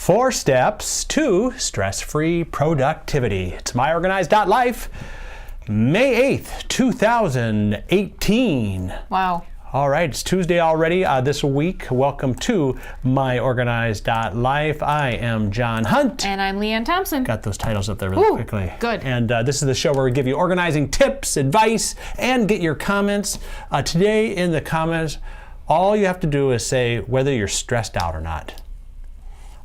4 steps to stress-free productivity. It's myOrganized.life, May 8th, 2018. Wow. All right, it's Tuesday already this week. Welcome to myOrganized.life. I am John Hunt. And I'm Leanne Thompson. Got those titles up there really quickly. Good. And this is the show where we give you organizing tips, advice, and get your comments. Today in the comments, all you have to do is say whether you're stressed out or not.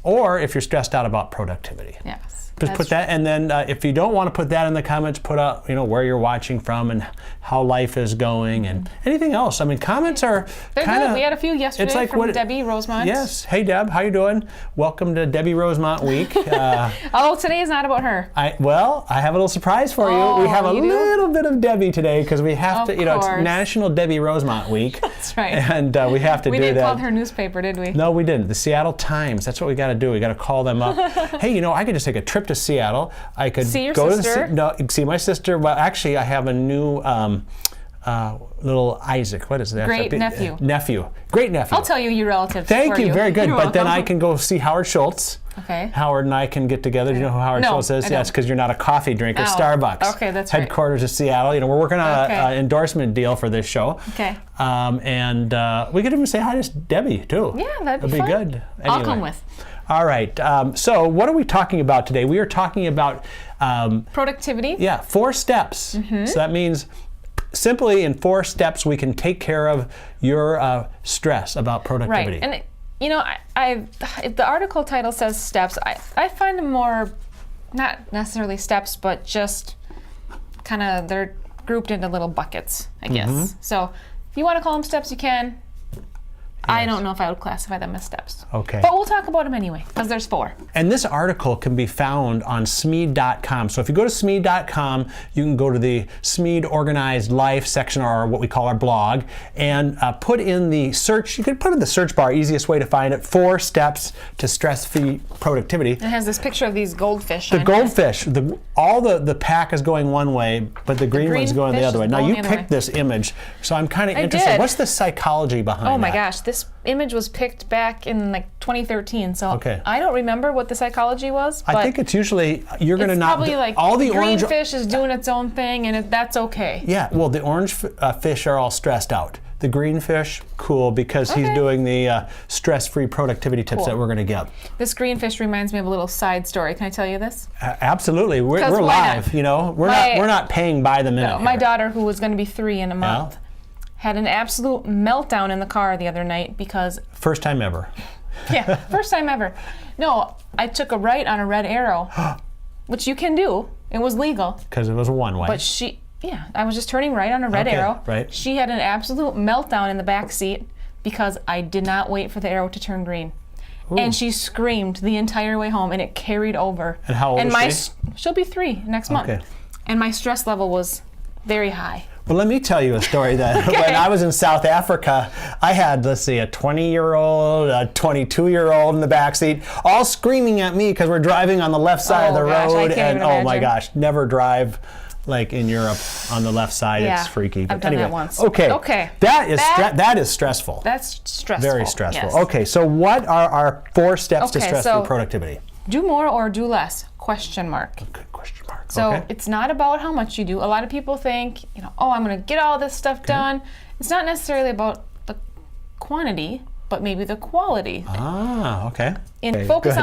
Or if you're stressed out about productivity. Yes. Just put that, and then if you don't want to put that in the comments, put out where you're watching from and how life is going and anything else. I mean, comments are kind of. We had a few yesterday from Debbie Rosemont. Yes. Hey Deb, how you doing? Welcome to Debbie Rosemont Week. Today is not about her. I have a little surprise for you. We have a little bit of Debbie today because we have to. It's National Debbie Rosemont Week. That's right. And we have to do that. We didn't call her newspaper, did we? No, we didn't. The Seattle Times. That's what we got to do. We got to call them up. Hey, I could just take a trip to Seattle. I could see your go sister. See my sister. Well, actually, I have a new little Isaac. What is that? Great nephew. Great nephew. I'll tell you your relative. Thank you. Very good. You're but then welcome. I can go see Howard Schultz. Okay. Howard and I can get together. Do you know who Howard Schultz is? Yes, because you're not a coffee drinker. Starbucks. Okay, that's right. Headquarters of Seattle. We're working on an endorsement deal for this show. Okay. And we could even say hi to Debbie too. Yeah, that'd be fun. Good. Anyway. I'll come with. All right. So what are we talking about today? We are talking about productivity. Yeah, 4 steps. Mm-hmm. So that means simply in 4 steps we can take care of your stress about productivity. Right. And the article title says steps. I find them more not necessarily steps, but just kind of they're grouped into little buckets, I guess. Mm-hmm. So if you want to call them steps, you can. I don't know if I would classify them as steps. Okay. But we'll talk about them anyway, because there's 4. And this article can be found on Smead.com. So if you go to Smead.com, you can go to the Smead Organized Life section, or what we call our blog, and put in the search. You can put in the search bar, easiest way to find it, 4 steps to stress-free productivity. It has this picture of these goldfish. The goldfish, all the pack is going one way, but the green one's going the other way. Now you picked this image, so I'm kind of interested. Did. What's the psychology behind it? Oh my gosh, this image was picked back in 2013, so I don't remember what the psychology was. But I think it's usually you're going to not probably like all the green orange fish is doing its own thing, and that's okay. Yeah, well, the orange fish are all stressed out. The green fish, cool, because he's doing the stress-free productivity tips that we're going to get. This green fish reminds me of a little side story. Can I tell you this? Absolutely, we're live. We're not paying by the minute. No, my daughter, who was going to be 3 in a month, had an absolute meltdown in the car the other night because... First time ever. Yeah, first time ever. No, I took a right on a red arrow, which you can do. It was legal. Because it was a one-way. But I was just turning right on a red arrow. Right. She had an absolute meltdown in the back seat because I did not wait for the arrow to turn green. Ooh. And she screamed the entire way home, and it carried over. And how old is she? She'll be 3 next month. And my stress level was very high. Well, let me tell you a story that when I was in South Africa, I had, a 20-year-old, a 22-year-old in the backseat, all screaming at me because we're driving on the left side of the road. And oh my gosh, never drive like in Europe on the left side. Yeah, it's freaky. But I've done that once. Okay. That is stressful. That's stressful. Very stressful. Yes. Okay, so what are our 4 steps to stress-free productivity? Do more or do less? Question mark. Okay, question mark. So it's not about how much you do. A lot of people think, I'm going to get all this stuff done. It's not necessarily about the quantity, but maybe the quality. Okay. And focus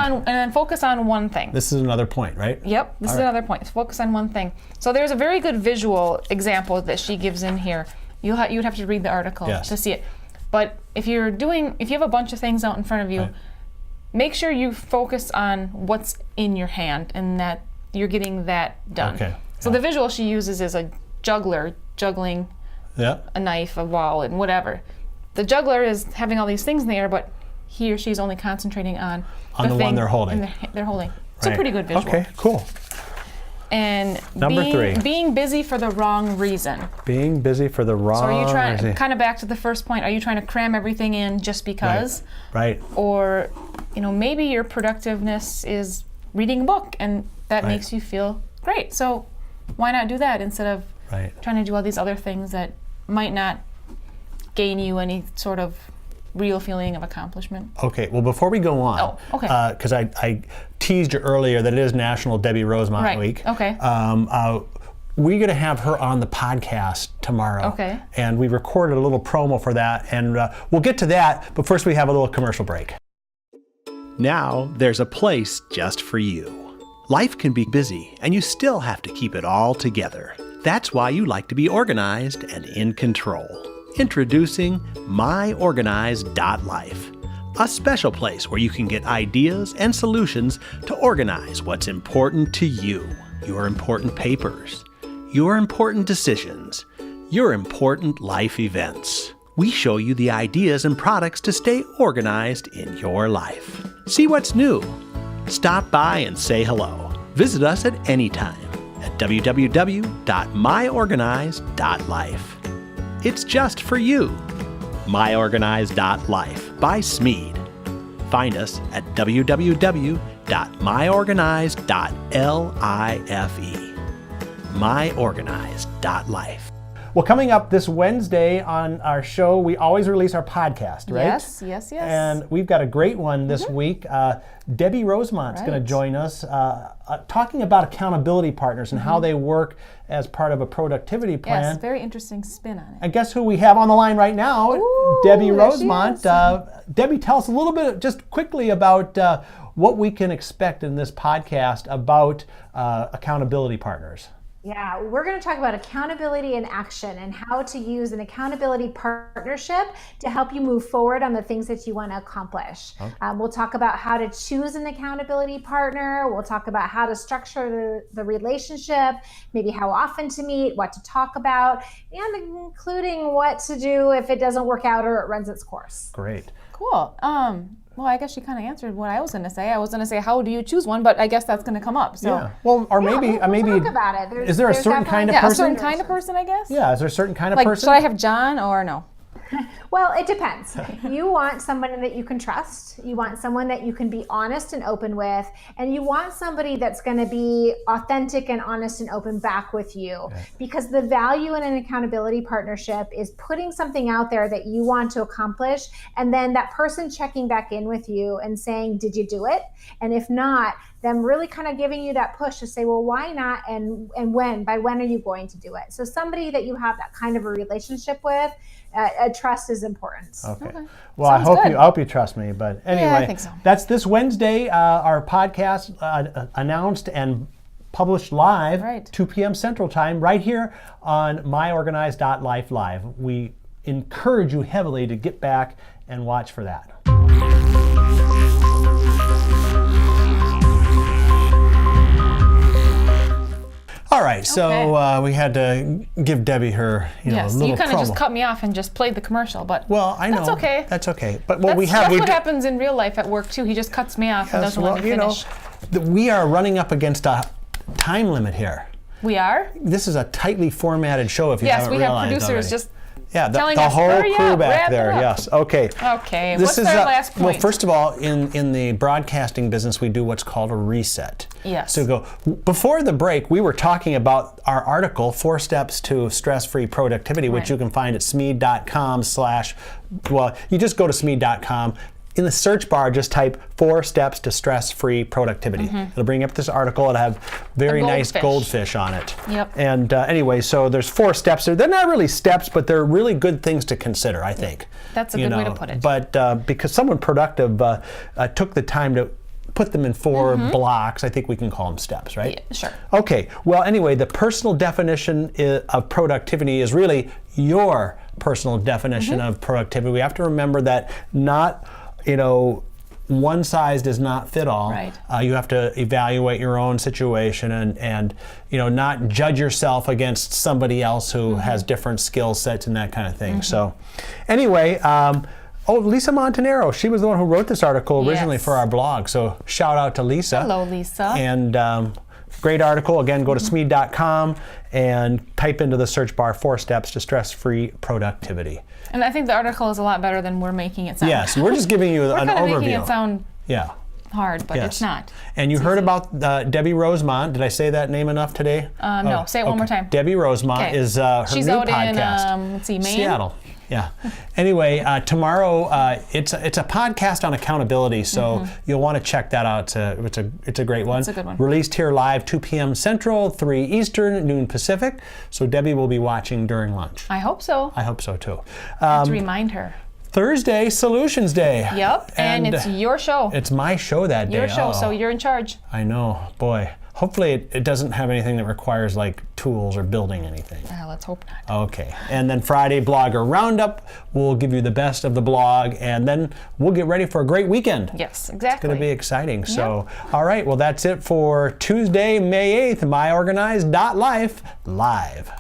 on one thing. This is another point, right? Yep, this is another point. Focus on one thing. So there's a very good visual example that she gives in here. You'd have to read the article to see it. But if you have a bunch of things out in front of you, make sure you focus on what's in your hand and that you're getting that done. Okay. So the visual she uses is a juggler juggling a knife, a ball, and whatever. The juggler is having all these things in the air, but he or she's only concentrating on the one they're holding. They're holding. It's a pretty good visual. Okay, cool. And Number 3. Being busy for the wrong reason. Being busy for the wrong reason. So are you kind of back to the first point, are you trying to cram everything in just because? Right. Or, maybe your productiveness is reading a book and that makes you feel great. So why not do that instead of trying to do all these other things that might not gain you any sort of real feeling of accomplishment. Okay, well, before we go on, because I teased you earlier that it is National Debbie Rosemont Week. Okay. We're going to have her on the podcast tomorrow. Okay. And we recorded a little promo for that, and we'll get to that, but first we have a little commercial break. Now, there's a place just for you. Life can be busy, and you still have to keep it all together. That's why you like to be organized and in control. Introducing myOrganized.life, a special place where you can get ideas and solutions to organize what's important to you, your important papers, your important decisions, your important life events. We show you the ideas and products to stay organized in your life. See what's new. Stop by and say hello. Visit us at any time at www.myOrganized.life. It's just for you. myOrganized.life by Smead. Find us at www.myOrganized.life. myOrganized.life. Well, coming up this Wednesday on our show, we always release our podcast, right? Yes, yes, yes. And we've got a great one this week. Debbie Rosemont's going to join us talking about accountability partners and how they work as part of a productivity plan. Yes, very interesting spin on it. And guess who we have on the line right now? Ooh, Debbie Rosemont. Debbie, tell us a little bit, just quickly, about what we can expect in this podcast about accountability partners. Yeah, we're going to talk about accountability in action and how to use an accountability partnership to help you move forward on the things that you want to accomplish. Okay. We'll talk about how to choose an accountability partner. We'll talk about how to structure the relationship, maybe how often to meet, what to talk about, and including what to do if it doesn't work out or it runs its course. Great. Cool. Well, I guess she kind of answered what I was going to say. I was going to say, how do you choose one? But I guess that's going to come up. So. Yeah. Well, or maybe we'll talk about it. Is there a certain kind of person? person? A certain kind of person, I guess. Yeah. Is there a certain kind of like, person? Should I have John or no? Well, it depends. You want someone that you can trust. You want someone that you can be honest and open with. And you want somebody that's going to be authentic and honest and open back with you. Okay. Because the value in an accountability partnership is putting something out there that you want to accomplish. And then that person checking back in with you and saying, did you do it? And if not, them really kind of giving you that push to say, well, why not? And when? By when are you going to do it? So somebody that you have that kind of a relationship with, trust is important. Okay. Well, I hope you trust me. But anyway, I think so. That's this Wednesday. Our podcast announced and published live, 2 p.m. Central Time, right here on myOrganized.life live. We encourage you heavily to get back and watch for that. All right, so we had to give Debbie her, yes, a little you kind of promo. just cut me off and just played the commercial, but I know that's okay. That's okay. But that's what happens in real life at work too. He just cuts me off and doesn't let me finish. We are running up against a time limit here. We are? This is a tightly formatted show. If you haven't realized have producers already. just. Yeah, the us, whole crew back there. Yes. Okay. Okay. What's our last point? Well, first of all, in the broadcasting business, we do what's called a reset. Yes. So before the break, we were talking about our article, 4 Steps to Stress-Free Productivity, which you can find at smead.com/. Well, you just go to smead.com. In the search bar, just type 4 Steps to Stress-Free Productivity. It'll bring up this article. It'll have very nice goldfish on it. Yep. And anyway, so there's 4 steps there. They're not really steps, but they're really good things to consider, I think. That's a good way to put it. But because someone productive took the time to put them in 4 blocks, I think we can call them steps, right? Yeah, sure. Okay. Well, anyway, the personal definition of productivity is really your personal definition of productivity. We have to remember that not one size does not fit all. Right. You have to evaluate your own situation and not judge yourself against somebody else who has different skill sets and that kind of thing. So anyway, Lisa Montanaro, she was the one who wrote this article originally for our blog. So shout out to Lisa. Hello, Lisa. And great article. Again, go to smead.com and type into the search bar 4 Steps to Stress-Free Productivity. And I think the article is a lot better than we're making it sound. Yes, we're just giving you an overview. We're kind of making it sound hard, but it's not. And you heard about Debbie Rosemont. Did I say that name enough today? No, say it one more time. Debbie Rosemont is her She's new out podcast. in, let's see, Maine? Seattle. Yeah. Anyway, tomorrow it's a podcast on accountability, so you'll want to check that out. It's a great one. It's a good one. Released here live 2 p.m. Central, 3 Eastern, noon Pacific. So Debbie will be watching during lunch. I hope so. I hope so too. I have to remind her. Thursday, Solutions Day. Yep, and it's your show. It's my show that day. Your show, so you're in charge. I know, boy. Hopefully it doesn't have anything that requires like tools or building anything. Let's hope not. Okay. And then Friday, Blogger Roundup. We'll give you the best of the blog, and then we'll get ready for a great weekend. Yes, exactly. It's going to be exciting. So, all right. Well, that's it for Tuesday, May 8th, myOrganized.life live.